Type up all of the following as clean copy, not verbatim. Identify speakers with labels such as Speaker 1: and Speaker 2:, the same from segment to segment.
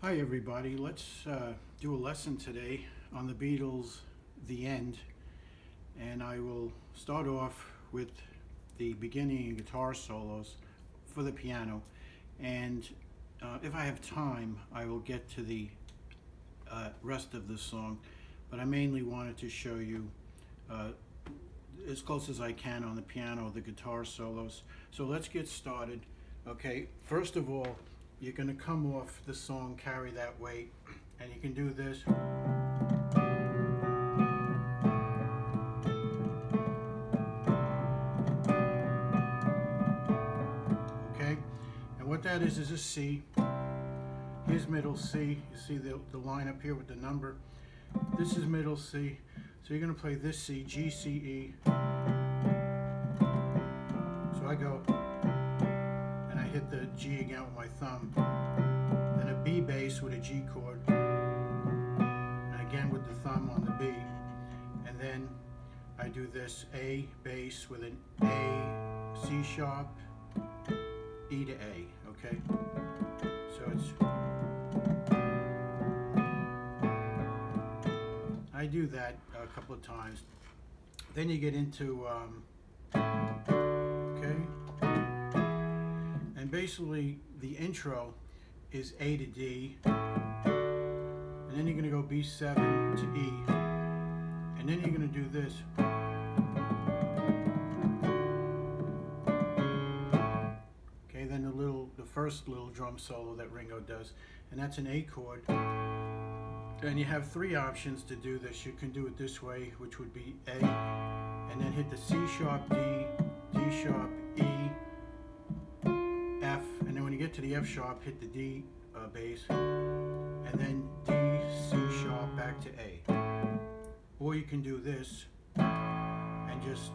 Speaker 1: Hi everybody, let's do a lesson today on the Beatles The End, and I will start off with the beginning guitar solos for the piano, and if I have time I will get to the rest of the song, but I mainly wanted to show you as close as I can on the piano the guitar solos. So let's get started. Okay, first of all, you're going to come off the song Carry That Weight, and you can do this. Okay, and what that is a C. Here's middle C. You see the line up here with the number. This is middle C. So you're going to play this C, G, C, E. So I go, and I hit the G again with my thumb. Then a B bass with a G chord. And again with the thumb on the B. And then I do this A bass with an A, C sharp, E to A, okay? So it's... I do that a couple of times. Then you get into, okay? And basically the intro is A to D, and then you're going to go B7 to E, and then you're going to do this. Okay, then the first little drum solo that Ringo does, and that's an A chord. And you have three options to do this. You can do it this way, which would be A, and then hit the C sharp, D, D sharp, E, F, and then when you get to the F sharp, hit the D bass, and then D, C sharp, back to A. Or you can do this and just,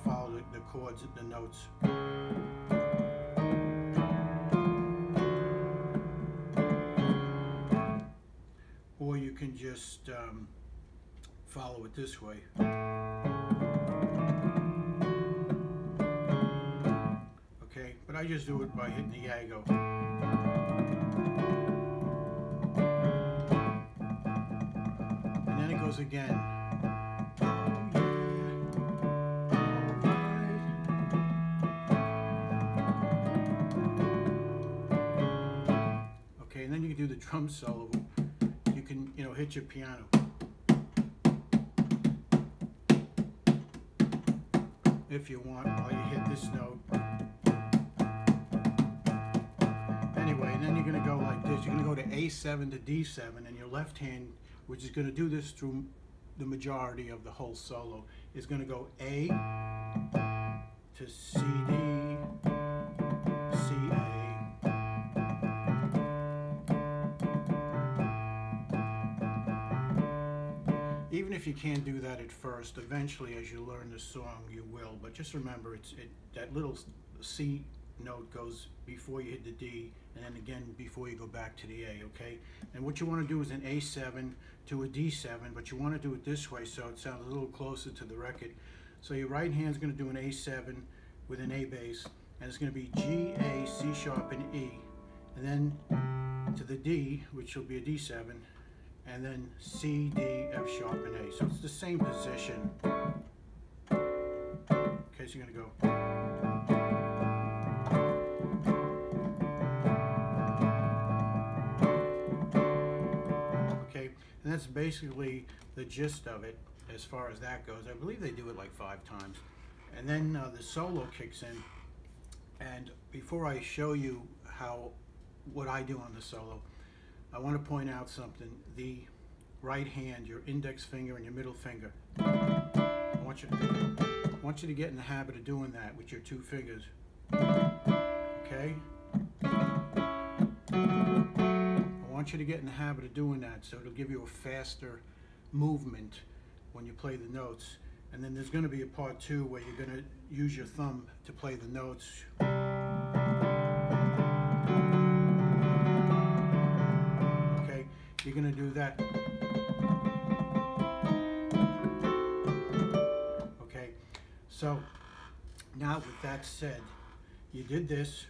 Speaker 1: follow the chords, the notes. Or you can just follow it this way. Okay, but I just do it by hitting the yago. And then it goes again. Okay, and then you can do the drum solo. You can, hit your piano. If you want, while you hit this note. Anyway, and then you're going to go like this. You're going to go to A7 to D7, and your left hand, which is going to do this through the majority of the whole solo, is going to go A to C, D, C, A. Even if you can't do that at first, eventually as you learn the song you will, but just remember that little C note goes before you hit the D, and then again before you go back to the A, okay? And what you want to do is an A7 to a D7, but you want to do it this way so it sounds a little closer to the record. So your right hand's going to do an A7 with an A bass, and it's going to be G, A, C sharp, and E, and then to the D, which will be a D7, and then C, D, F sharp, and A. So it's the same position. Okay, so you're going to go. Okay, and that's basically the gist of it as far as that goes. I believe they do it like 5 times. And then the solo kicks in. And before I show you what I do on the solo, I want to point out something. The right hand, your index finger and your middle finger, I want you to get in the habit of doing that with your 2 fingers. Okay? I want you to get in the habit of doing that so it'll give you a faster movement when you play the notes. And then there's going to be a part 2 where you're going to use your thumb to play the notes. You're going to do that. Okay, so now with that said, you did this.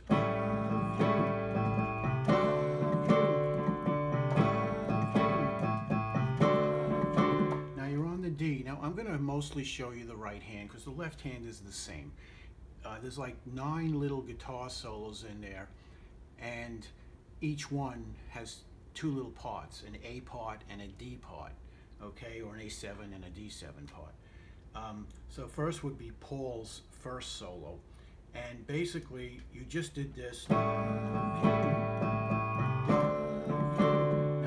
Speaker 1: Now I'm going to mostly show you the right hand because the left hand is the same. There's like 9 little guitar solos in there, and each one has 2 little parts, an A part and a D part, okay, or an A7 and a D7 part. So first would be Paul's first solo, and basically you just did this. Now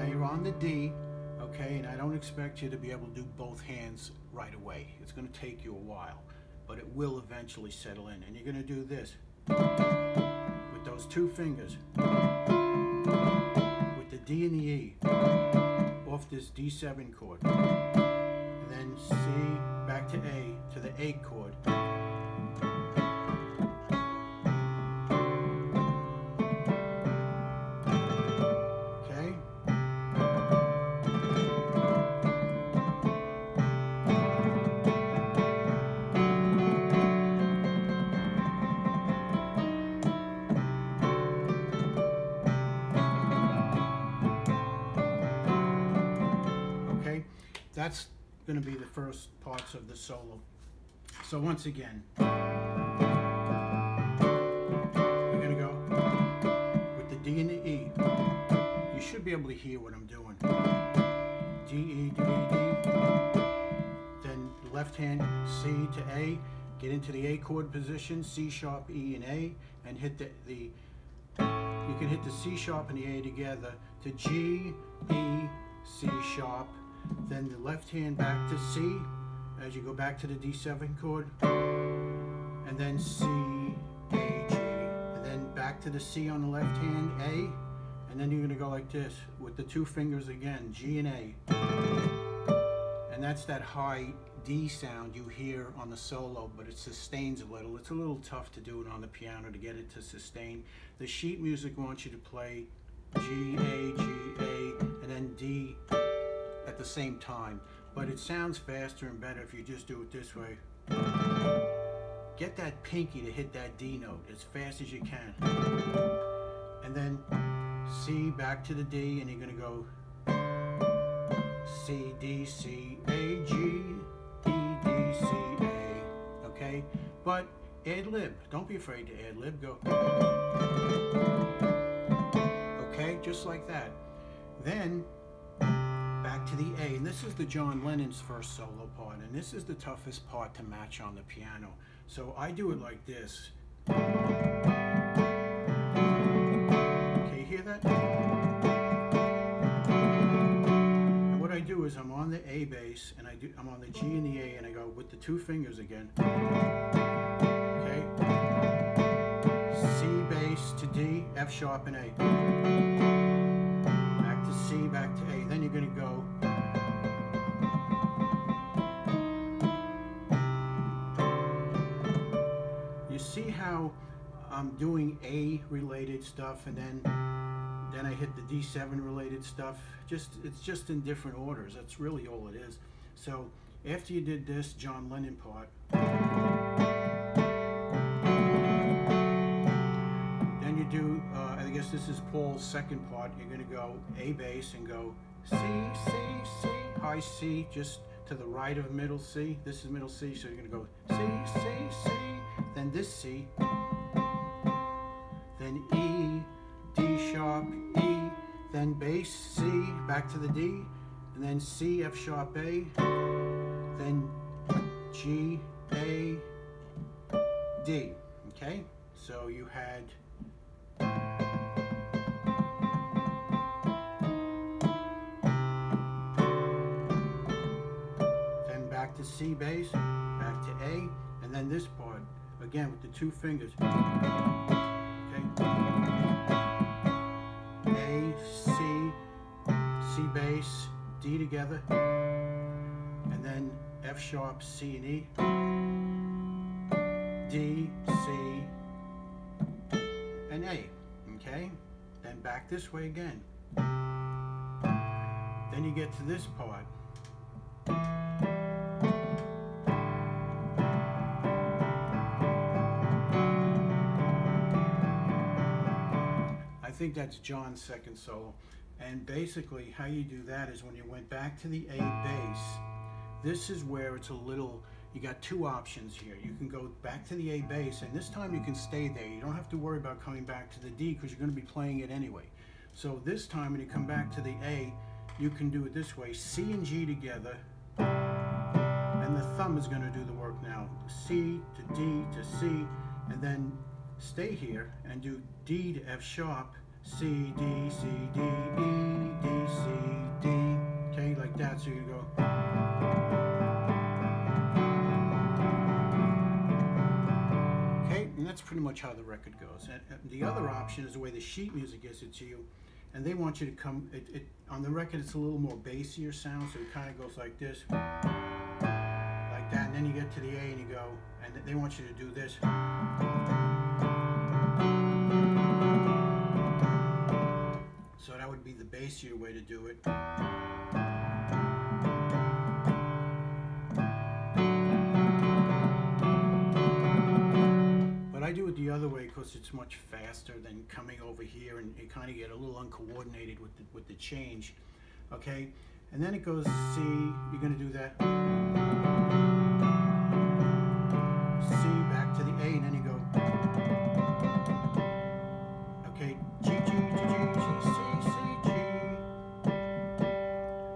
Speaker 1: you're on the D, okay, and I don't expect you to be able to do both hands right away. It's going to take you a while, but it will eventually settle in, and you're going to do this with those 2 fingers, with the D and the E off this D7 chord, and then C back to A to the A chord. Okay? Okay? That's going to be the first parts of the solo. So once again, we're going to go with the D and the E. You should be able to hear what I'm doing. D, E, D, D. Then the left hand, C to A. Get into the A chord position, C sharp, E, and A, and hit you can hit the C sharp and the A together to G, E, C sharp. Then the left hand back to C as you go back to the D7 chord, and then C, A, G, and then back to the C on the left hand, A, and then you're going to go like this with the 2 fingers again, G and A. And that's that high D sound you hear on the solo, but it sustains a little. It's a little tough to do it on the piano to get it to sustain. The sheet music wants you to play G, A, G, A, and then D at the same time, but it sounds faster and better if you just do it this way. Get that pinky to hit that D note as fast as you can, and then C back to the D, and you're going to go C, D, C, A, G, E, D, C, A, okay? But ad-lib, don't be afraid to ad-lib, go, okay, just like that. Then back to the A, and this is the John Lennon's first solo part, and this is the toughest part to match on the piano. So I do it like this. Okay, you hear that? And what I do is I'm on the A bass, and I'm on the G and the A, and I go with the 2 fingers again. Okay, C bass to D, F sharp and A. Back to C, back to A. Then you're going to go see how I'm doing A related stuff, and then I hit the D7 related stuff. It's just in different orders. That's really all it is. So after you did this John Lennon part, then you do I guess this is Paul's second part. You're going to go A bass and go C, C, C, high C, just to the right of middle C. This is middle C, so you're going to go C, C, C, then this C, then E, D sharp, E, then bass, C, back to the D, and then C, F sharp, A, then G, A, D, okay? So you had then back to C bass, back to A, and then this part, again with the 2 fingers, okay? A, C, C bass, D together, and then F sharp, C and E, D, C, and A, okay? Then back this way again. Then you get to this part. I think that's John's second solo. And basically how you do that is when you went back to the A bass, this is where it's a little, you got two options here. You can go back to the A bass, and this time you can stay there. You don't have to worry about coming back to the D because you're going to be playing it anyway. So this time when you come back to the A, you can do it this way, C and G together, and the thumb is going to do the work now. C to D to C, and then stay here and do D to F sharp, C, D, C, D, E, D, C, D, okay, like that. So you go. Okay, and that's pretty much how the record goes. And the other option is the way the sheet music gives it to you, and they want you to come, on the record it's a little more bassier sound, so it kind of goes like this, like that, and then you get to the A and you go, and they want you to do this. So that would be the bassier way to do it. But I do it the other way because it's much faster than coming over here, and you kind of get a little uncoordinated with the change. Okay, and then it goes C. You're going to do that. C back to the A, and then you go. Okay, G, G, G, G, G, C, C, G,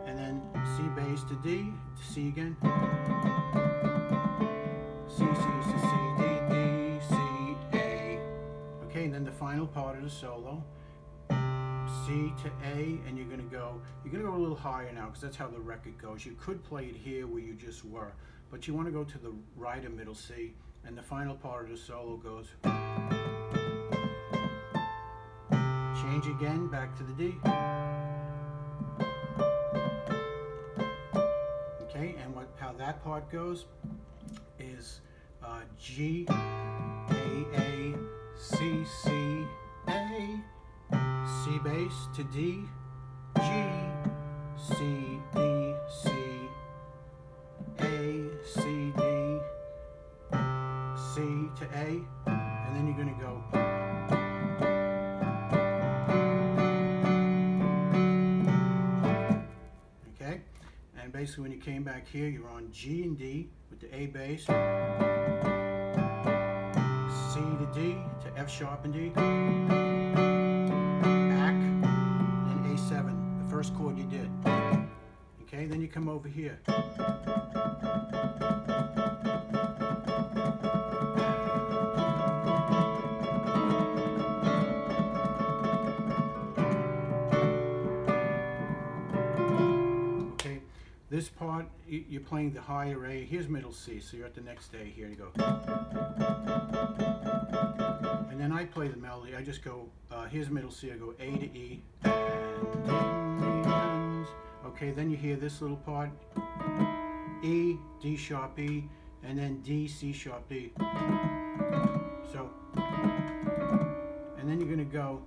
Speaker 1: and then C bass to D, to C again. C, C, C, C, D, D, C, A. Okay, and then the final part of the solo. C to A, and you're gonna go a little higher now because that's how the record goes. You could play it here where you just were, but you want to go to the right of middle C, and the final part of the solo goes. Change again back to the D. Okay, and how that part goes is G, A, C, C, A, C bass to D, G, C, D, C, A, C, D, C to A, and then you're going to go. Okay, and basically when you came back here, you're on G and D with the A bass, C to D to F sharp and D, back, and A7, the first chord you did. Okay, then you come over here. Okay, this part, you're playing the higher A. Here's middle C, so you're at the next A here. You go. And then I play the melody. I just go, here's middle C, I go A to E, and okay, then you hear this little part, E, D sharp E, and then D, C sharp D. So, and then you're going to go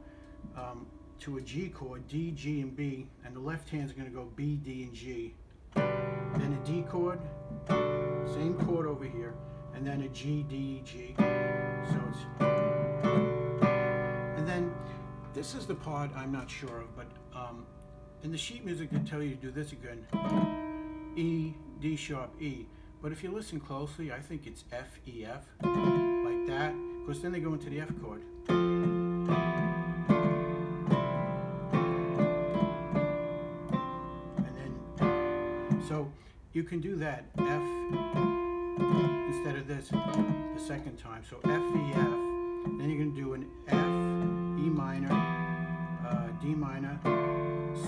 Speaker 1: to a G chord, D, G, and B, and the left hand's going to go B, D, and G. Then a D chord, same chord over here, and then a G, D, G. So it's, and then this is the part I'm not sure of, but in the sheet music they tell you to do this again, E, D sharp, E. But if you listen closely, I think it's F, E, F, like that, because then they go into the F chord. And then, so you can do that, F, instead of this, the second time. So F, E, F, then you're going to do an F, E minor, D minor,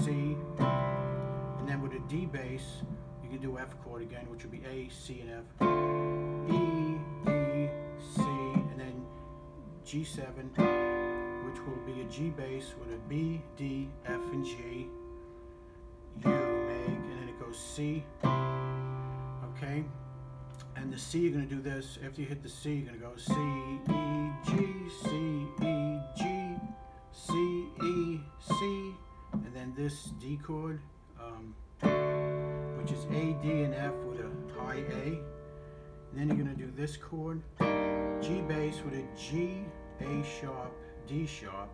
Speaker 1: C, and then with a D bass, you can do F chord again, which would be A, C, and F, E, D, C, and then G7, which will be a G bass with a B, D, F, and G, U, make, and then it goes C, okay, and the C, you're going to do this, after you hit the C, you're going to go C, E, G, C, E, G, C, E, C, and then this D chord, which is A, D, and F with a high A. And then you're going to do this chord, G bass with a G, A sharp, D sharp,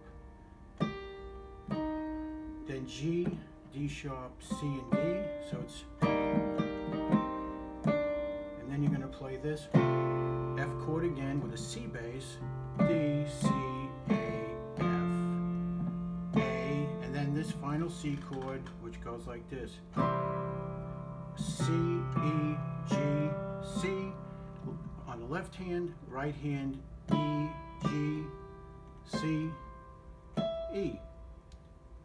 Speaker 1: then G, D sharp, C, and D. So it's, then you're going to play this F chord again with a C bass, D, C, A, F, A, and then this final C chord, which goes like this, C, E, G, C, on the left hand, right hand, E, G, C, E,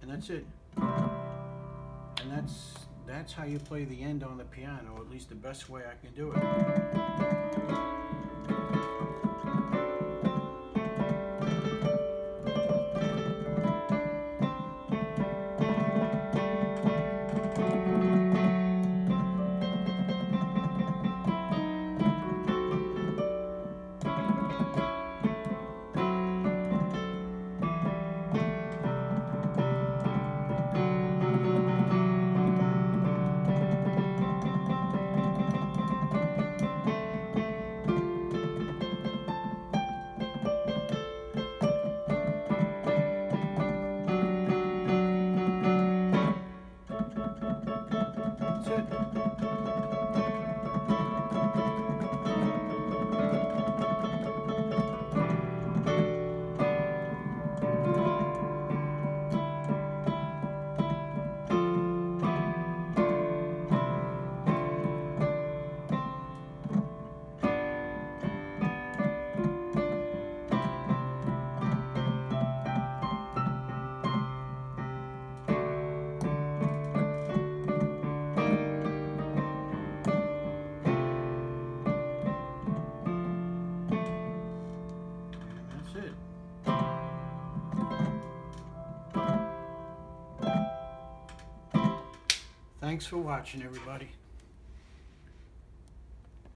Speaker 1: and that's it. And that's how you play the end on the piano, or at least the best way I can do it. Thanks for watching, everybody.